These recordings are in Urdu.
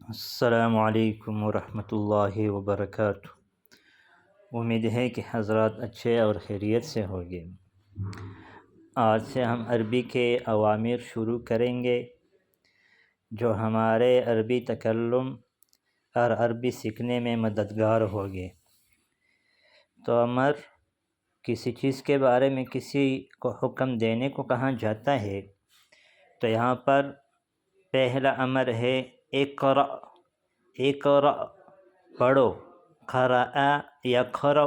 السلام علیکم ورحمۃ اللہ وبرکاتہ۔ امید ہے کہ حضرات اچھے اور خیریت سے ہوگے۔ آج سے ہم عربی کے اوامر شروع کریں گے جو ہمارے عربی تکلم اور عربی سیکھنے میں مددگار ہوگے۔ تو امر کسی چیز کے بارے میں کسی کو حکم دینے کو کہا جاتا ہے تو یہاں پر پہلا امر ہے اقرأ، اقرأ پڑھو، قرأ یا قرأ،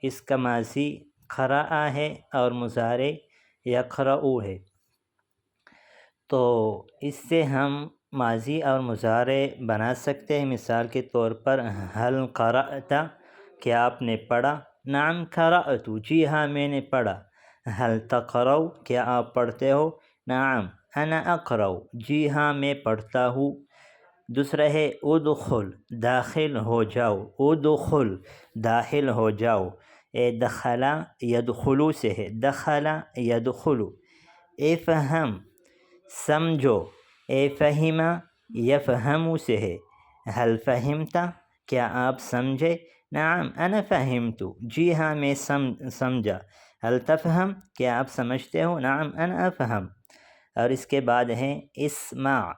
اس کا ماضی قرأ ہے اور مضارع یقرأ ہے۔ تو اس سے ہم ماضی اور مضارع بنا سکتے ہیں۔ مثال کے طور پر هل قرأت، کیا آپ نے پڑھا؟ نعم قرأت، جی ہاں میں نے پڑھا۔ هل تقرأ، کیا آپ پڑھتے ہو؟ نعم انا اقرأ، جی ہاں میں پڑھتا ہوں۔ دوسرا ہے ادخل، داخل ہو جاؤ، ادخل داخل ہو جاؤ، دخل یدخل سے ہے، دخل یدخل۔ افہم سمجھو، فہم یفہم سے ہے۔ هل فہمت، کیا آپ سمجھے؟ نعم انا فہمت، جی ہاں میں سمجھا۔ هل تفہم، کیا آپ سمجھتے ہو؟ نعم انا افہم۔ اور اس کے بعد ہے اسمع،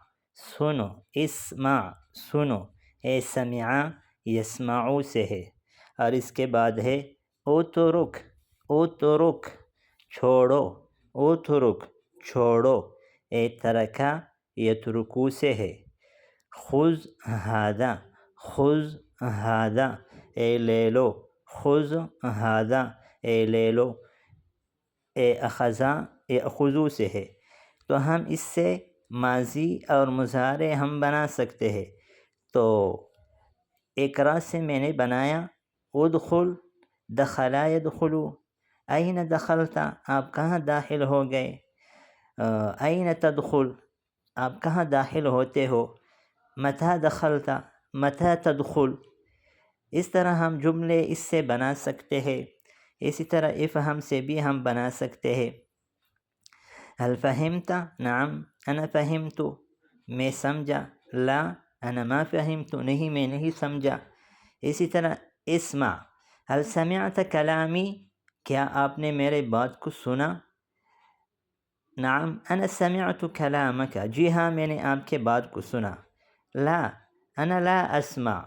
سنو، اسمع سنو، سمع یسمع سے ہے۔ اور اس کے بعد ہے اترک، اترک چھوڑو، اترک چھوڑو، ترک یترک سے ہے۔ خذ ھذا، خذ ھذا لے لو، خذ ھذا لے لو، اخذ یأخذ سے ہے۔ تو ہم اس سے ماضی اور مضارع ہم بنا سکتے ہیں۔ تو اقرأ سے میں نے بنایا ادخل، دخل یدخل، این دخلت، آپ کہاں داخل ہو گئے؟ این تدخل، آپ کہاں داخل ہوتے ہو؟ متى دخلت، متى تدخل۔ اس طرح ہم جملے اس سے بنا سکتے ہیں۔ اسی طرح افہم سے بھی ہم بنا سکتے ہیں۔ هل فہمت، نعم انا فہمت، میں سمجھا۔ لا انا ما فہمت، نہیں میں نہیں سمجھا۔ اسی طرح اسمع، هل سمعت کلامی، کیا آپ نے میرے بات کو سنا؟ نعم انا سمعت کلامک، جی ہاں میں نے آپ کے بات کو سنا۔ لا انا لا اسمع،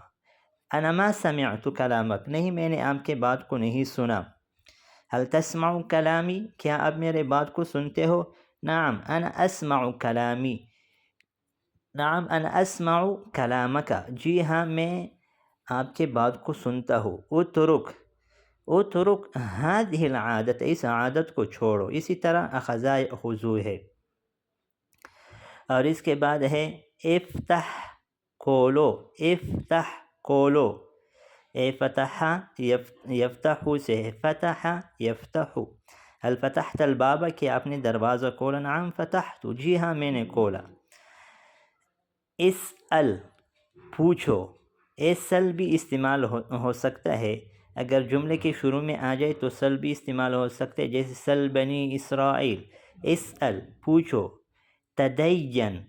انا ما سمعت کلامک، نہیں میں نے آپ کے بات کو نہیں سنا۔ هل تسمع کلامی، کیا آپ میرے بات کو سنتے ہو؟ نعم انا اسمع کلامی، نعم انا اسمع کلامک، جی ہاں میں آپ کے بات کو سنتا ہوں۔ اترک، اترک هذه العادت، اس عادت کو چھوڑو۔ اسی طرح اخذ یأخذ ہے۔ اور اس کے بعد ہے افتح، کھولو، افتح کھولو، فتح یفتح سے ہے، فتح یفتح۔ هل فتحت الباب، کہ آپ نے دروازہ کھولا؟ نعم فتحت، جی ہاں میں نے کھولا۔ اسأل پوچھو، اسأل بھی استعمال ہو سکتا ہے۔ اگر جملے کے شروع میں آ جائے تو سل بھی استعمال ہو سکتے، جیسے سل بنی اسرائیل، اسأل پوچھو۔ تدین،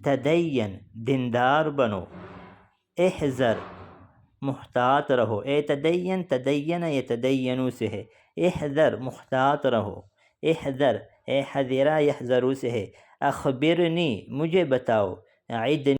تدین دیندار بنو۔ احذر محتاط رہو، تدین تدین یتدین سے ہے۔ احذر محتاط رہو، احذر حذر یحذر سے ہے۔ اخبرنی مجھے بتاؤ، عدنی